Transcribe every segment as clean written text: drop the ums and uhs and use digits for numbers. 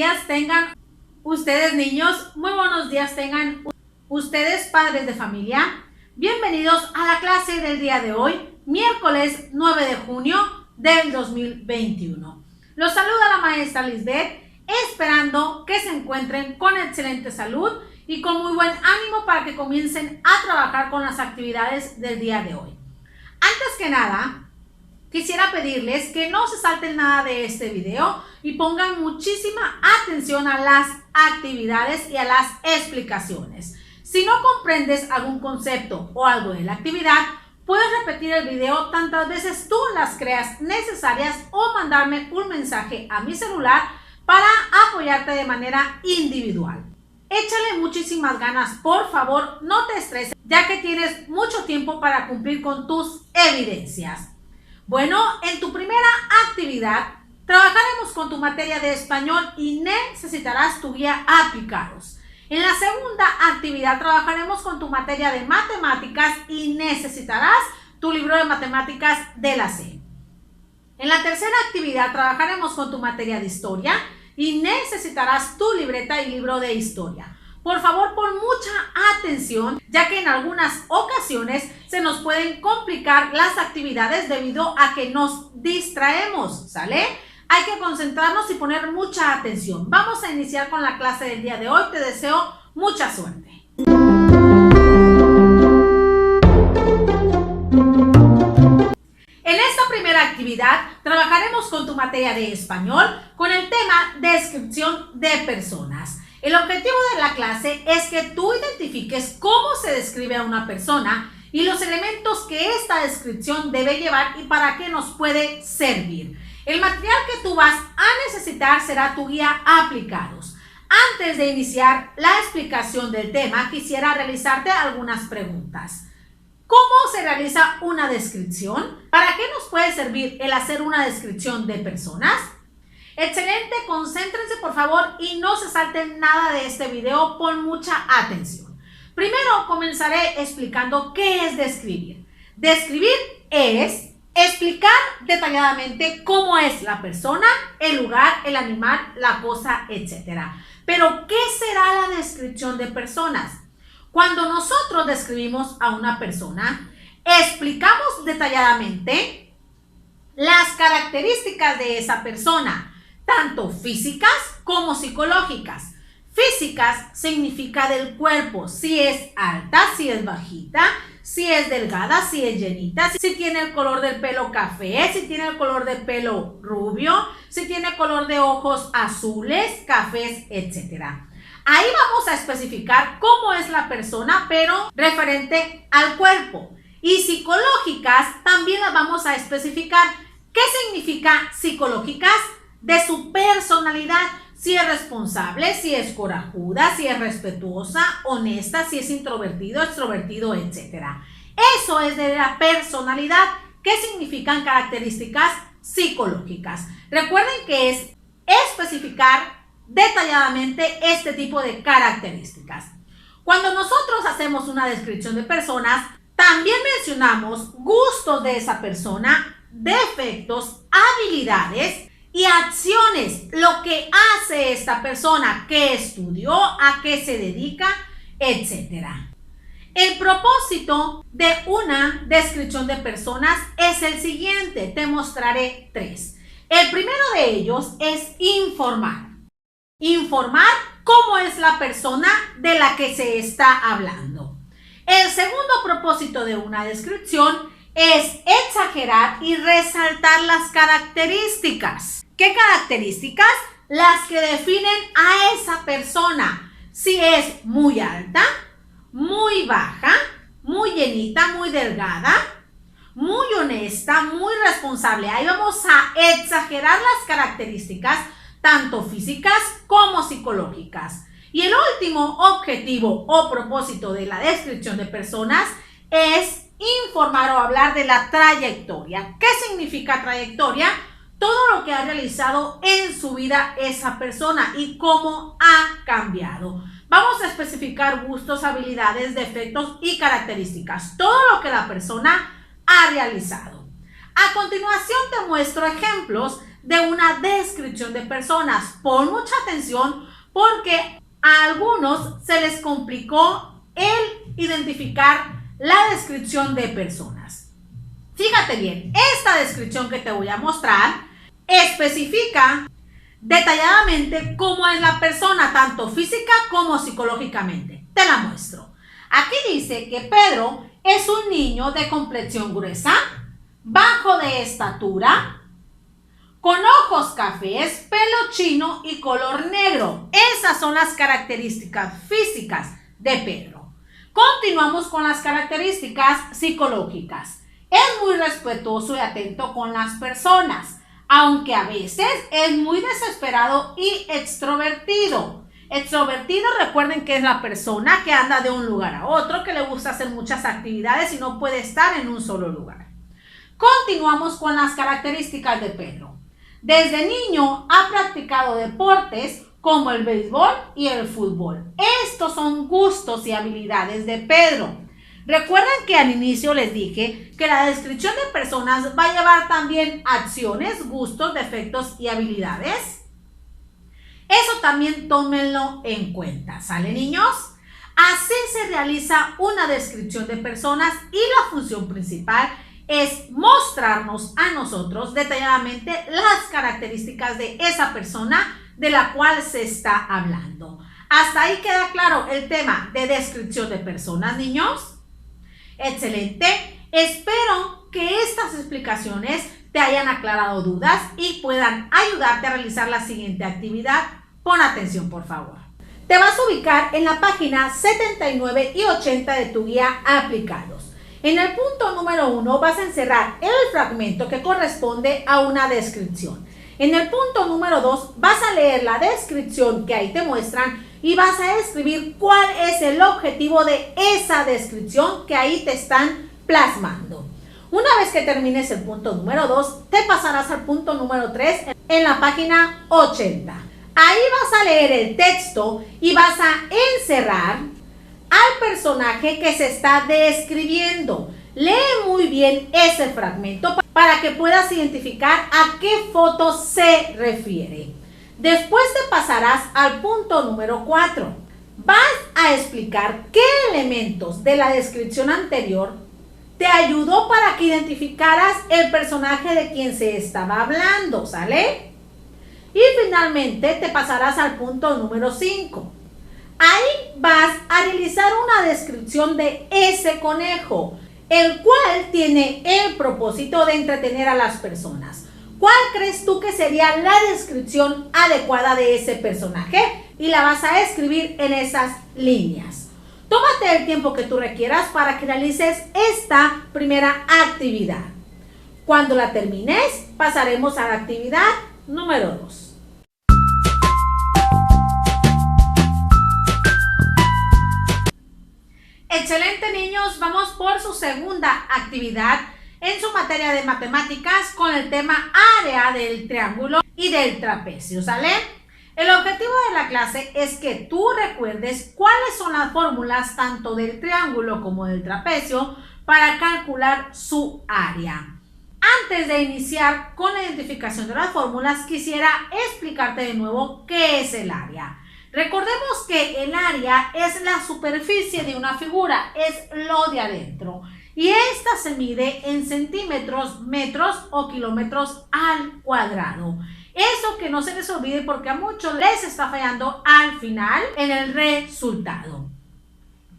días tengan ustedes, niños. Muy buenos días tengan ustedes, padres de familia. Bienvenidos a la clase del día de hoy, miércoles 9 de junio del 2021. Los saluda la maestra Lisbeth, esperando que se encuentren con excelente salud y con muy buen ánimo para que comiencen a trabajar con las actividades del día de hoy. Antes que nada, quisiera pedirles que no se salten nada de este video y pongan muchísima atención a las actividades y a las explicaciones. Si no comprendes algún concepto o algo de la actividad, puedes repetir el video tantas veces tú las creas necesarias o mandarme un mensaje a mi celular para apoyarte de manera individual. Échale muchísimas ganas, por favor, no te estreses, ya que tienes mucho tiempo para cumplir con tus evidencias. Bueno, en tu primera actividad trabajaremos con tu materia de español y necesitarás tu guía Aplicados. En la segunda actividad trabajaremos con tu materia de matemáticas y necesitarás tu libro de matemáticas de la SEP. En la tercera actividad trabajaremos con tu materia de historia y necesitarás tu libreta y libro de historia. Por favor, pon mucha atención, ya que en algunas ocasiones se nos pueden complicar las actividades debido a que nos distraemos, ¿sale? Hay que concentrarnos y poner mucha atención. Vamos a iniciar con la clase del día de hoy. Te deseo mucha suerte. En esta primera actividad trabajaremos con tu materia de español con el tema descripción de personas. El objetivo de la clase es que tú identifiques cómo se describe a una persona y los elementos que esta descripción debe llevar y para qué nos puede servir. El material que tú vas a necesitar será tu guía Aplicados. Antes de iniciar la explicación del tema, quisiera realizarte algunas preguntas. ¿Cómo se realiza una descripción? ¿Para qué nos puede servir el hacer una descripción de personas? Excelente, concéntrense por favor y no se salten nada de este video, pon mucha atención. Primero comenzaré explicando qué es describir. Describir es explicar detalladamente cómo es la persona, el lugar, el animal, la cosa, etc. Pero, ¿qué será la descripción de personas? Cuando nosotros describimos a una persona, explicamos detalladamente las características de esa persona, tanto físicas como psicológicas. Físicas significa del cuerpo, si es alta, si es bajita, si es delgada, si es llenita, si tiene el color del pelo café, si tiene el color de pelo rubio, si tiene color de ojos azules, cafés, etc. Ahí vamos a especificar cómo es la persona, pero referente al cuerpo. Y psicológicas también las vamos a especificar. ¿Qué significa psicológicas? De su personalidad, si es responsable, si es corajuda, si es respetuosa, honesta, si es introvertido, extrovertido, etc. Eso es de la personalidad. ¿Qué significan características psicológicas? Recuerden que es especificar detalladamente este tipo de características. Cuando nosotros hacemos una descripción de personas, también mencionamos gustos de esa persona, defectos, habilidades y acciones, lo que hace esta persona, qué estudió, a qué se dedica, etc. El propósito de una descripción de personas es el siguiente. Te mostraré tres. El primero de ellos es informar. Informar cómo es la persona de la que se está hablando. El segundo propósito de una descripción es exagerar y resaltar las características. ¿Qué características? Las que definen a esa persona. Si es muy alta, muy baja, muy llenita, muy delgada, muy honesta, muy responsable. Ahí vamos a exagerar las características, tanto físicas como psicológicas. Y el último objetivo o propósito de la descripción de personas es informar o hablar de la trayectoria. ¿Qué significa trayectoria? Todo lo que ha realizado en su vida esa persona y cómo ha cambiado. Vamos a especificar gustos, habilidades, defectos y características. Todo lo que la persona ha realizado. A continuación te muestro ejemplos de una descripción de personas. Pon mucha atención porque a algunos se les complicó el identificar la descripción de personas. Fíjate bien, esta descripción que te voy a mostrar especifica detalladamente cómo es la persona, tanto física como psicológicamente. Te la muestro. Aquí dice que Pedro es un niño de complexión gruesa, bajo de estatura, con ojos cafés, pelo chino y color negro. Esas son las características físicas de Pedro. Continuamos con las características psicológicas. Es muy respetuoso y atento con las personas, aunque a veces es muy desesperado y extrovertido. Extrovertido, recuerden que es la persona que anda de un lugar a otro, que le gusta hacer muchas actividades y no puede estar en un solo lugar. Continuamos con las características de Pedro. Desde niño ha practicado deportes como el béisbol y el fútbol. Estos son gustos y habilidades de Pedro. Recuerden que al inicio les dije que la descripción de personas va a llevar también acciones, gustos, defectos y habilidades. Eso también tómenlo en cuenta, ¿sale, niños? Así se realiza una descripción de personas y la función principal es mostrarnos a nosotros detalladamente las características de esa persona de la cual se está hablando. ¿Hasta ahí queda claro el tema de descripción de personas, niños? Excelente. Espero que estas explicaciones te hayan aclarado dudas y puedan ayudarte a realizar la siguiente actividad. Pon atención, por favor. Te vas a ubicar en la página 79 y 80 de tu guía Aplicados. En el punto número 1 vas a encerrar el fragmento que corresponde a una descripción. En el punto número 2 vas a leer la descripción que ahí te muestran y vas a escribir cuál es el objetivo de esa descripción que ahí te están plasmando. Una vez que termines el punto número 2, te pasarás al punto número 3 en la página 80. Ahí vas a leer el texto y vas a encerrar al personaje que se está describiendo. Lee muy bien ese fragmento para que puedas identificar a qué foto se refiere. Después te pasarás al punto número 4. Vas a explicar qué elementos de la descripción anterior te ayudó para que identificaras el personaje de quien se estaba hablando, ¿sale? Y finalmente te pasarás al punto número 5. Ahí vas a realizar una descripción de ese conejo, el cual tiene el propósito de entretener a las personas. ¿Cuál crees tú que sería la descripción adecuada de ese personaje? Y la vas a escribir en esas líneas. Tómate el tiempo que tú requieras para que realices esta primera actividad. Cuando la termines, pasaremos a la actividad número 2. Excelente, niños, vamos por su segunda actividad en su materia de matemáticas con el tema área del triángulo y del trapecio, ¿sale? El objetivo de la clase es que tú recuerdes cuáles son las fórmulas tanto del triángulo como del trapecio para calcular su área. Antes de iniciar con la identificación de las fórmulas, quisiera explicarte de nuevo qué es el área. Recordemos que el área es la superficie de una figura, es lo de adentro. Y esta se mide en centímetros, metros o kilómetros al cuadrado. Eso que no se les olvide porque a muchos les está fallando al final en el resultado.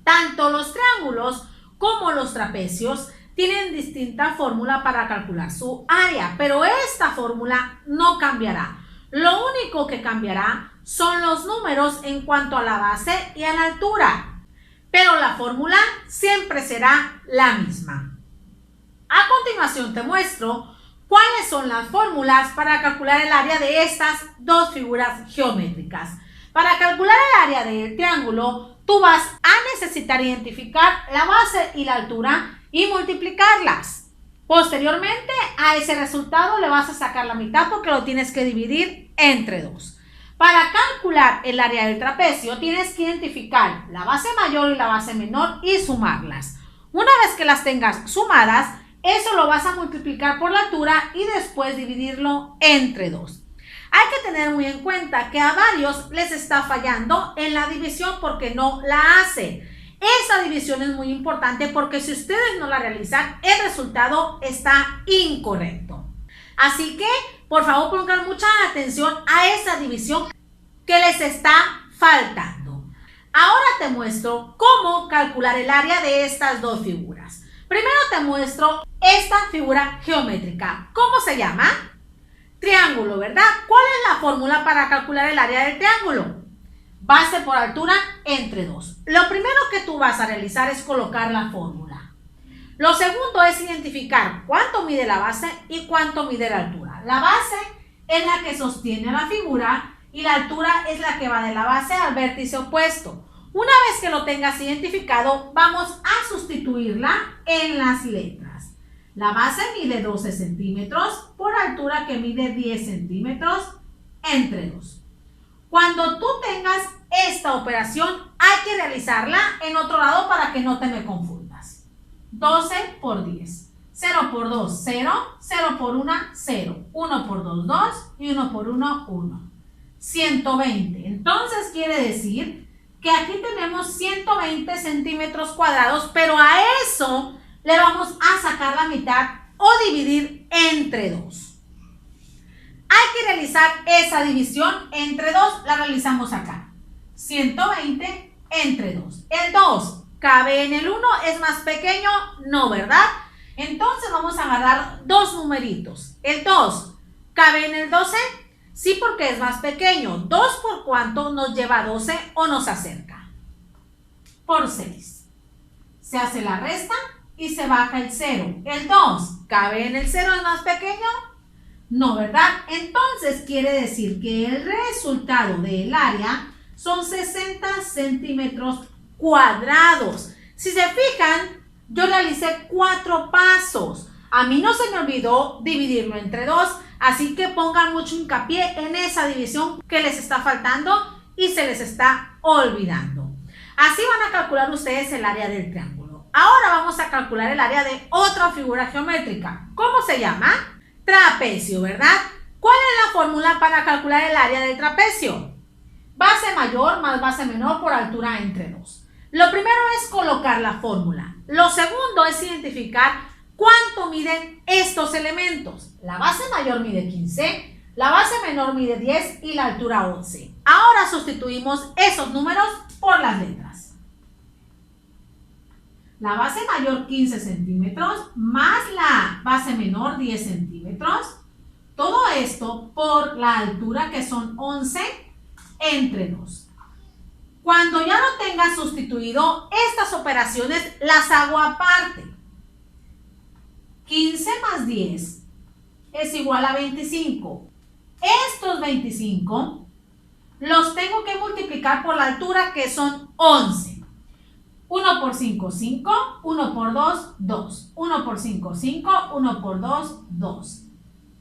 Tanto los triángulos como los trapecios tienen distinta fórmula para calcular su área, pero esta fórmula no cambiará. Lo único que cambiará son los números en cuanto a la base y a la altura, pero la fórmula siempre será la misma. A continuación te muestro cuáles son las fórmulas para calcular el área de estas dos figuras geométricas. Para calcular el área del triángulo, tú vas a necesitar identificar la base y la altura y multiplicarlas. Posteriormente a ese resultado le vas a sacar la mitad porque lo tienes que dividir entre 2. Para calcular el área del trapecio tienes que identificar la base mayor y la base menor y sumarlas. Una vez que las tengas sumadas, Eso lo vas a multiplicar por la altura y después dividirlo entre 2. Hay que tener muy en cuenta que a varios les está fallando en la división porque no la hacen. Esa división es muy importante porque si ustedes no la realizan, el resultado está incorrecto. Así que, por favor, pongan mucha atención a esa división que les está faltando. Ahora te muestro cómo calcular el área de estas dos figuras. Primero te muestro esta figura geométrica. ¿Cómo se llama? Triángulo, ¿verdad? ¿Cuál es la fórmula para calcular el área del triángulo? Base por altura entre 2. Lo primero que tú vas a realizar es colocar la fórmula. Lo segundo es identificar cuánto mide la base y cuánto mide la altura. La base es la que sostiene la figura y la altura es la que va de la base al vértice opuesto. Una vez que lo tengas identificado, vamos a sustituirla en las letras. La base mide 12 centímetros por altura que mide 10 centímetros entre 2. Cuando tú tengas esta operación, hay que realizarla en otro lado para que no te me confundas. 12 por 10. 0 por 2, 0. 0 por 1, 0. 1 por 2, 2. Y 1 por 1, 1. 120. Entonces quiere decir que aquí tenemos 120 centímetros cuadrados, pero a eso le vamos a sacar la mitad o dividir entre 2. Hay que realizar esa división entre 2, la realizamos acá. 120 entre 2. El 2 cabe en el 1, es más pequeño, no, ¿verdad? Entonces vamos a agarrar dos numeritos. El 2 cabe en el 12, sí, porque es más pequeño. 2 por cuánto nos lleva a 12 o nos acerca. Por 6. Se hace la resta y se baja el 0. El 2 cabe en el 0, es más pequeño. No, ¿verdad? Entonces quiere decir que el resultado del área son 60 centímetros cuadrados. Si se fijan, yo realicé 4 pasos. A mí no se me olvidó dividirlo entre 2, así que pongan mucho hincapié en esa división que les está faltando y se les está olvidando. Así van a calcular ustedes el área del triángulo. Ahora vamos a calcular el área de otra figura geométrica. ¿Cómo se llama? Trapecio, ¿verdad? ¿Cuál es la fórmula para calcular el área del trapecio? Base mayor más base menor por altura entre 2. Lo primero es colocar la fórmula. Lo segundo es identificar cuánto miden estos elementos. La base mayor mide 15, la base menor mide 10 y la altura 11. Ahora sustituimos esos números por las letras. La base mayor 15 centímetros más la base menor 10 centímetros. Todo esto por la altura que son 11 entre 2. Cuando ya lo tengas sustituido, estas operaciones las hago aparte. 15 más 10 es igual a 25. Estos 25 los tengo que multiplicar por la altura que son 11. 1 por 5, 5. 1 por 2, 2. 1 por 5, 5. 1 por 2, 2.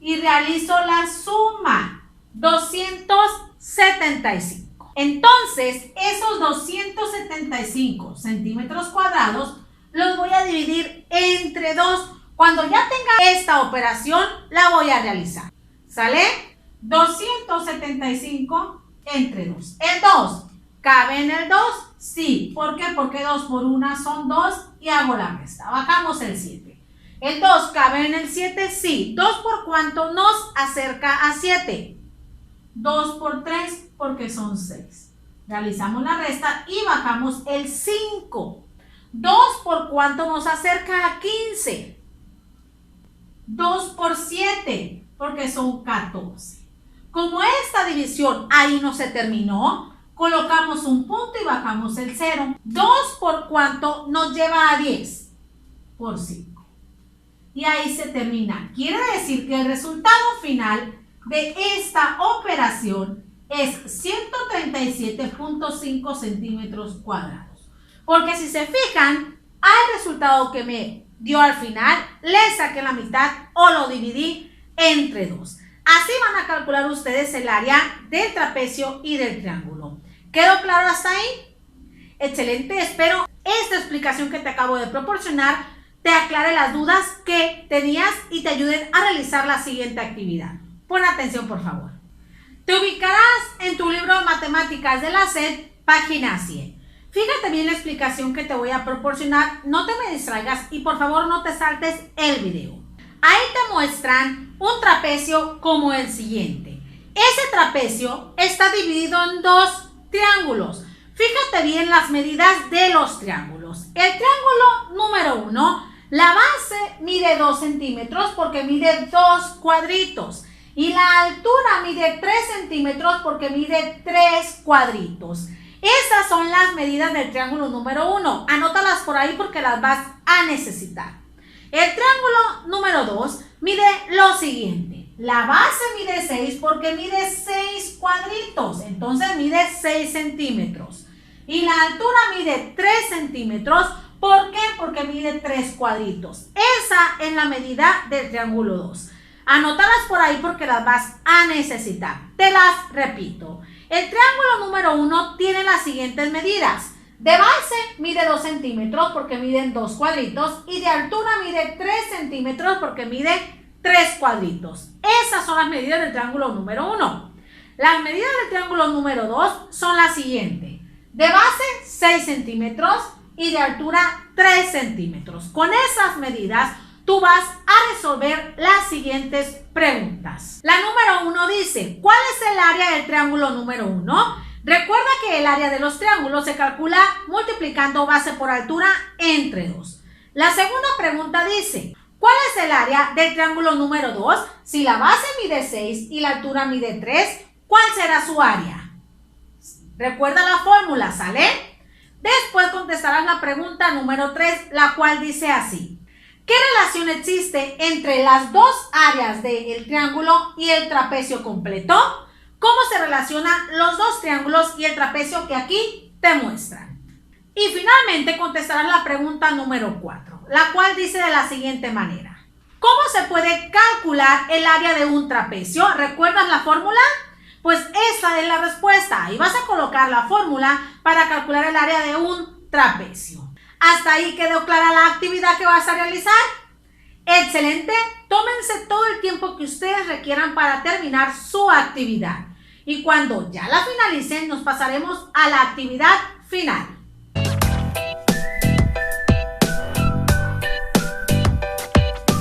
Y realizo la suma. 275. Entonces, esos 275 centímetros cuadrados los voy a dividir entre 2. Cuando ya tenga esta operación, la voy a realizar. ¿Sale? 275 entre 2. El 2, ¿cabe en el 2? Sí. ¿Por qué? Porque 2 por 1 son 2 y hago la resta. Bajamos el 7. ¿El 2 cabe en el 7? Sí. ¿2 por cuánto nos acerca a 7? 2 por 3 porque son 6. Realizamos la resta y bajamos el 5. 2 por cuánto nos acerca a 15. 2 por 7 porque son 14. Como esta división ahí no se terminó, colocamos un punto y bajamos el 0. 2 por cuánto nos lleva a 10. Por 5. Y ahí se termina. Quiere decir que el resultado final de esta operación es 137.5 centímetros cuadrados. Porque si se fijan, al resultado que me dio al final, le saqué la mitad o lo dividí entre 2. Así van a calcular ustedes el área del trapecio y del triángulo. ¿Quedó claro hasta ahí? Excelente, espero esta explicación que te acabo de proporcionar te aclare las dudas que tenías y te ayuden a realizar la siguiente actividad. Pon atención, por favor. Te ubicarás en tu libro de matemáticas de la SED, página 100. Fíjate bien la explicación que te voy a proporcionar, no te me distraigas y por favor no te saltes el video. Ahí te muestran un trapecio como el siguiente. Ese trapecio está dividido en dos triángulos. Fíjate bien las medidas de los triángulos. El triángulo número 1, la base mide 2 centímetros porque mide 2 cuadritos. Y la altura mide 3 centímetros porque mide 3 cuadritos. Esas son las medidas del triángulo número 1. Anótalas por ahí porque las vas a necesitar. El triángulo número 2 mide lo siguiente. La base mide 6 porque mide 6 cuadritos. Entonces mide 6 centímetros. Y la altura mide 3 centímetros. ¿Por qué? Porque mide 3 cuadritos. Esa es la medida del triángulo 2. Anótalas por ahí porque las vas a necesitar. Te las repito. El triángulo número 1 tiene las siguientes medidas. De base mide 2 centímetros porque miden 2 cuadritos y de altura mide 3 centímetros porque mide 3 cuadritos. Esas son las medidas del triángulo número 1. Las medidas del triángulo número 2 son las siguientes. De base 6 centímetros y de altura 3 centímetros. Con esas medidas tú vas a resolver las siguientes preguntas. La número 1 dice, ¿cuál es el área del triángulo número 1? Recuerda que el área de los triángulos se calcula multiplicando base por altura entre 2. La segunda pregunta dice, ¿cuál es el área del triángulo número 2? Si la base mide 6 y la altura mide 3, ¿cuál será su área? Recuerda la fórmula, ¿sale? Después contestarás la pregunta número 3, la cual dice así. ¿Qué relación existe entre las dos áreas del triángulo y el trapecio completo? ¿Cómo se relacionan los dos triángulos y el trapecio que aquí te muestran? Y finalmente contestarás la pregunta número 4, la cual dice de la siguiente manera. ¿Cómo se puede calcular el área de un trapecio? ¿Recuerdas la fórmula? Pues esa es la respuesta. Ahí vas a colocar la fórmula para calcular el área de un trapecio. ¿Hasta ahí quedó clara la actividad que vas a realizar? ¡Excelente! Tómense todo el tiempo que ustedes requieran para terminar su actividad. Y cuando ya la finalicen, nos pasaremos a la actividad final.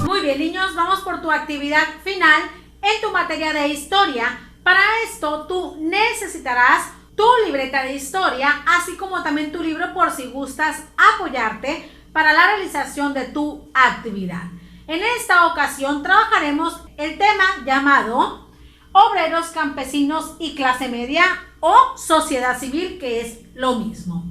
Muy bien, niños, vamos por tu actividad final en tu materia de historia. Para esto, tú necesitarás tu libreta de historia, así como también tu libro por si gustas apoyarte para la realización de tu actividad. En esta ocasión trabajaremos el tema llamado obreros, campesinos y clase media o sociedad civil, que es lo mismo.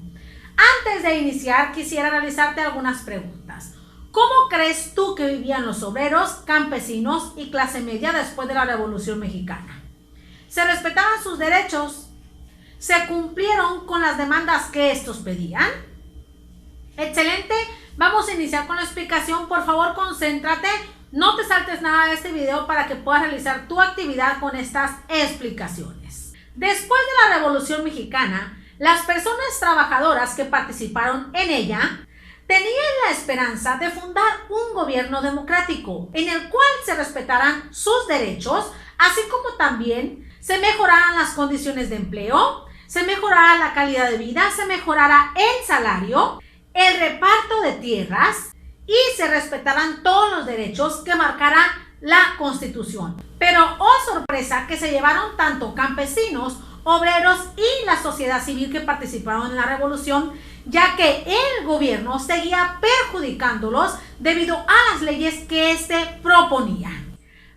Antes de iniciar, quisiera realizarte algunas preguntas. ¿Cómo crees tú que vivían los obreros, campesinos y clase media después de la Revolución Mexicana? ¿Se respetaban sus derechos? ¿Se cumplieron con las demandas que estos pedían? Excelente, vamos a iniciar con la explicación. Por favor, concéntrate, no te saltes nada de este video para que puedas realizar tu actividad con estas explicaciones. Después de la Revolución Mexicana, las personas trabajadoras que participaron en ella tenían la esperanza de fundar un gobierno democrático en el cual se respetaran sus derechos, así como también se mejoraran las condiciones de empleo, se mejorara la calidad de vida, se mejorara el salario, el reparto de tierras y se respetaran todos los derechos que marcara la Constitución. Pero, oh sorpresa, que se llevaron tanto campesinos, obreros y la sociedad civil que participaron en la revolución, ya que el gobierno seguía perjudicándolos debido a las leyes que éste proponía.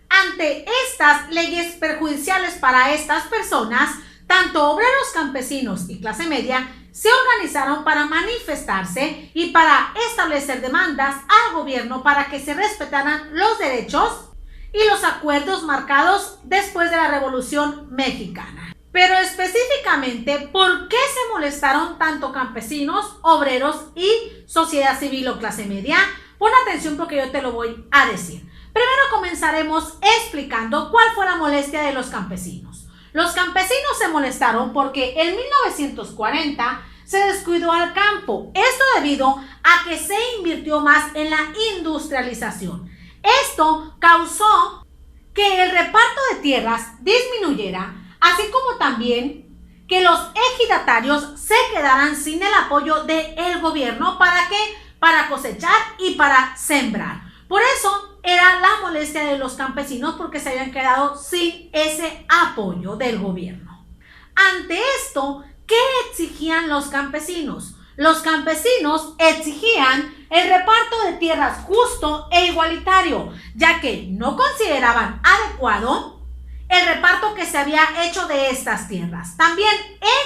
Ante estas leyes perjudiciales para estas personas, tanto obreros, campesinos y clase media se organizaron para manifestarse y para establecer demandas al gobierno para que se respetaran los derechos y los acuerdos marcados después de la Revolución Mexicana. Pero específicamente, ¿por qué se molestaron tanto campesinos, obreros y sociedad civil o clase media? Pon atención porque yo te lo voy a decir. Primero comenzaremos explicando cuál fue la molestia de los campesinos. Los campesinos se molestaron porque en 1940 se descuidó al campo. Esto debido a que se invirtió más en la industrialización. Esto causó que el reparto de tierras disminuyera, así como también que los ejidatarios se quedaran sin el apoyo del gobierno. ¿Para qué? Para cosechar y para sembrar. Por eso era la molestia de los campesinos, porque se habían quedado sin ese apoyo del gobierno. Ante esto, ¿qué exigían los campesinos? Los campesinos exigían el reparto de tierras justo e igualitario, ya que no consideraban adecuado el reparto que se había hecho de estas tierras. También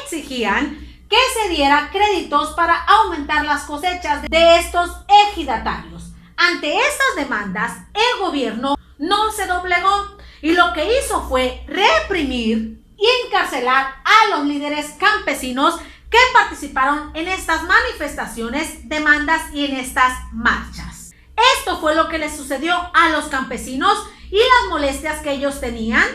exigían que se diera créditos para aumentar las cosechas de estos ejidatarios. Ante estas demandas, el gobierno no se doblegó y lo que hizo fue reprimir y encarcelar a los líderes campesinos que participaron en estas manifestaciones, demandas y en estas marchas. Esto fue lo que les sucedió a los campesinos y las molestias que ellos tenían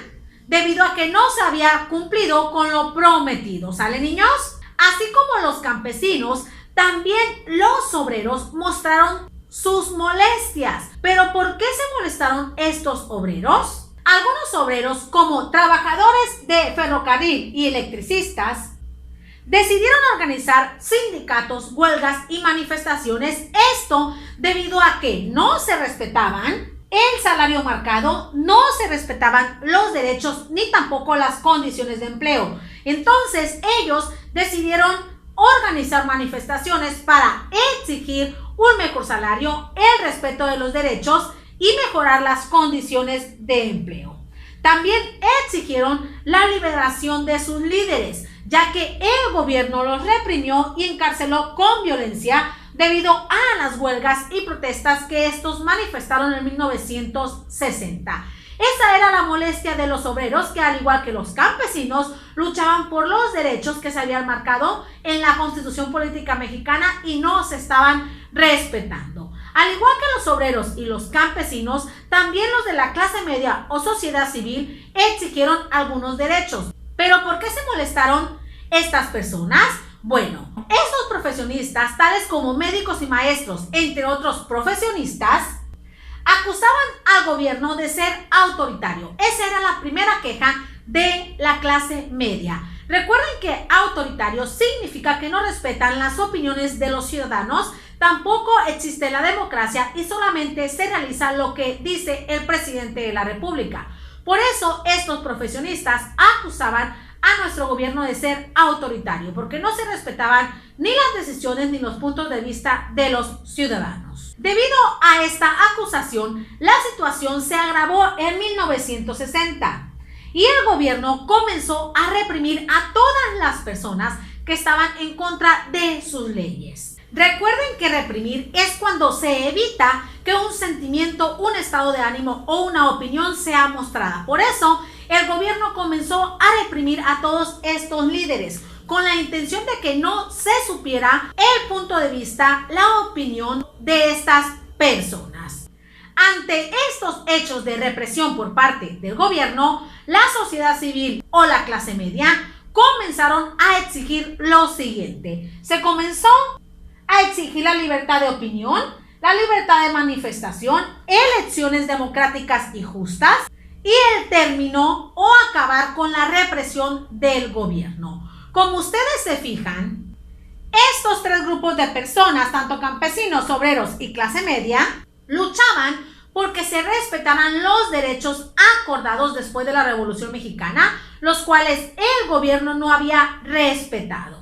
debido a que no se había cumplido con lo prometido. ¿Sale, niños? Así como los campesinos, también los obreros mostraron sus molestias. ¿Pero por qué se molestaron estos obreros? Algunos obreros, como trabajadores de ferrocarril y electricistas, decidieron organizar sindicatos, huelgas y manifestaciones. Esto debido a que no se respetaban el salario marcado, no se respetaban los derechos ni tampoco las condiciones de empleo. Entonces ellos decidieron organizar manifestaciones para exigir un mejor salario, el respeto de los derechos y mejorar las condiciones de empleo. También exigieron la liberación de sus líderes, ya que el gobierno los reprimió y encarceló con violencia debido a las huelgas y protestas que estos manifestaron en 1960. Esa era la molestia de los obreros, que al igual que los campesinos luchaban por los derechos que se habían marcado en la Constitución Política Mexicana y no se estaban respetando. Al igual que los obreros y los campesinos, también los de la clase media o sociedad civil exigieron algunos derechos. ¿Pero por qué se molestaron estas personas? Bueno, estos profesionistas, tales como médicos y maestros, entre otros profesionistas, acusaban al gobierno de ser autoritario. Esa era la primera queja de la clase media. Recuerden que autoritario significa que no respetan las opiniones de los ciudadanos, tampoco existe la democracia y solamente se realiza lo que dice el presidente de la República. Por eso estos profesionistas acusaban a nuestro gobierno de ser autoritario, porque no se respetaban ni las decisiones ni los puntos de vista de los ciudadanos. Debido a esta acusación, la situación se agravó en 1960 y el gobierno comenzó a reprimir a todas las personas que estaban en contra de sus leyes. Recuerden que reprimir es cuando se evita que un sentimiento, un estado de ánimo o una opinión sea mostrada. Por eso, el gobierno comenzó a reprimir a todos estos líderes con la intención de que no se supiera el punto de vista, la opinión de estas personas. Ante estos hechos de represión por parte del gobierno, la sociedad civil o la clase media comenzaron a exigir lo siguiente. Se comenzó a exigir la libertad de opinión, la libertad de manifestación, elecciones democráticas y justas y el término o acabar con la represión del gobierno. Como ustedes se fijan, estos tres grupos de personas, tanto campesinos, obreros y clase media, luchaban porque se respetaran los derechos acordados después de la Revolución Mexicana, los cuales el gobierno no había respetado.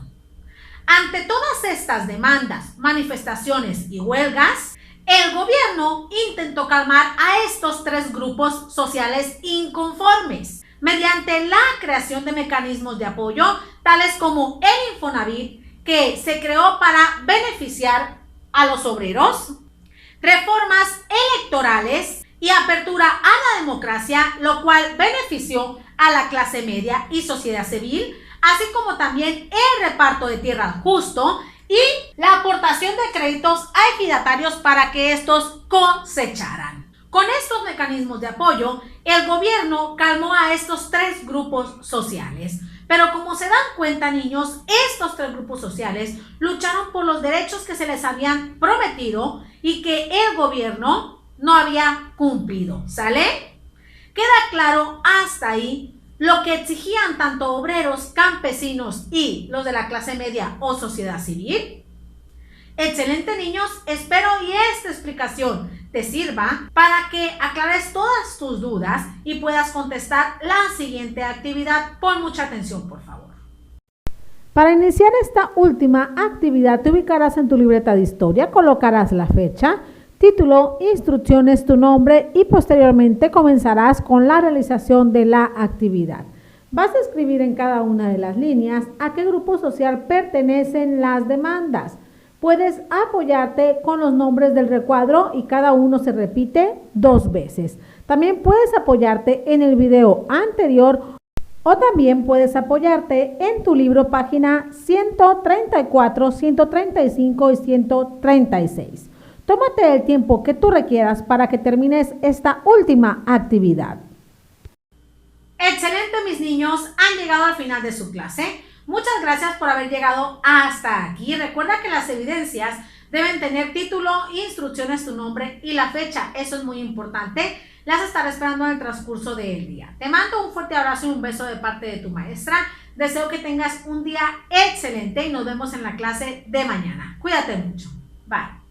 Ante todas estas demandas, manifestaciones y huelgas, el gobierno intentó calmar a estos tres grupos sociales inconformes mediante la creación de mecanismos de apoyo, tales como el Infonavit, que se creó para beneficiar a los obreros, reformas electorales y apertura a la democracia, lo cual benefició a la clase media y sociedad civil, así como también el reparto de tierras justo y la aportación de créditos a ejidatarios para que estos cosecharan. Con estos mecanismos de apoyo, el gobierno calmó a estos tres grupos sociales. Pero como se dan cuenta, niños, estos tres grupos sociales lucharon por los derechos que se les habían prometido y que el gobierno no había cumplido, ¿sale? ¿Queda claro hasta ahí lo que exigían tanto obreros, campesinos y los de la clase media o sociedad civil? Excelente, niños, espero y esta explicación te sirva para que aclares todas tus dudas y puedas contestar la siguiente actividad. Pon mucha atención, por favor. Para iniciar esta última actividad, te ubicarás en tu libreta de historia, colocarás la fecha, título, instrucciones, tu nombre y posteriormente comenzarás con la realización de la actividad. Vas a escribir en cada una de las líneas a qué grupo social pertenecen las demandas. Puedes apoyarte con los nombres del recuadro y cada uno se repite 2 veces. También puedes apoyarte en el video anterior o también puedes apoyarte en tu libro página 134, 135 y 136. Tómate el tiempo que tú requieras para que termines esta última actividad. Excelente, mis niños, han llegado al final de su clase. Muchas gracias por haber llegado hasta aquí. Recuerda que las evidencias deben tener título, instrucciones, tu nombre y la fecha. Eso es muy importante. Las estaré esperando en el transcurso del día. Te mando un fuerte abrazo y un beso de parte de tu maestra. Deseo que tengas un día excelente y nos vemos en la clase de mañana. Cuídate mucho. Bye.